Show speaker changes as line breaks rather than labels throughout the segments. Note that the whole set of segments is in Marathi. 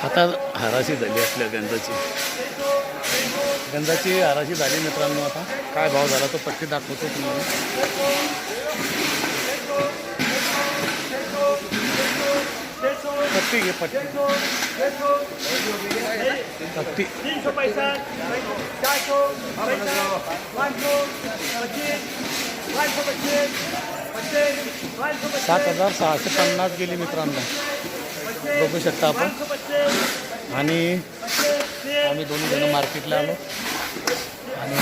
आता हाराशी झाली आपल्या गंजाची हाराशी झाली मित्रांनो। आता काय भाव झाला तो पट्टी दाखवतो तुम्हाला। पट्टी घे पट्टी पट्टी 7,650 गेली मित्रांनो, बघू शकता आपण। आणि आम्ही दोन्ही जण मार्केटला आलो आणि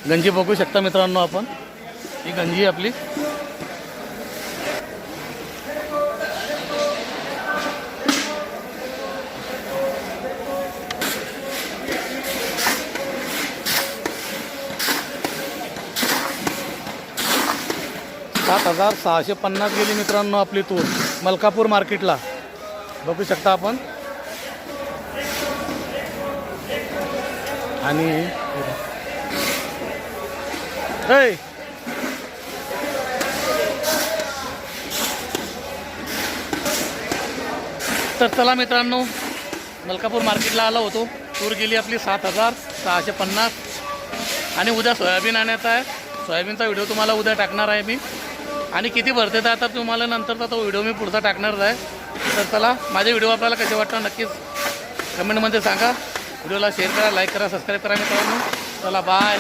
गंजी बघू शकता मित्रांनो आपण। ही गंजी आपली $7,650 गेली मित्रांनो आपली तूर मलकापूर मार्केटला, बघू शकता आपण। आणि तर चला मित्रांनो, मलकापूर मार्केटला आलो होतो। तूर गेली आपली 7,650 आणि उद्या सोयाबीन आणायचं आहे। सोयाबीनचा व्हिडिओ तुम्हाला उद्या टाकणार आहे मी, आणि किती भरते तर आता तुम्हाला नंतरचा तो व्हिडिओ मी पुढचा टाकणार आहे। तर चला, माझे व्हिडिओ आपल्याला कसे वाटतात नक्कीच कमेंटमध्ये सांगा। व्हिडिओला शेअर करा, लाईक करा, सबस्क्राईब करा मित्रांनो। चला बाय।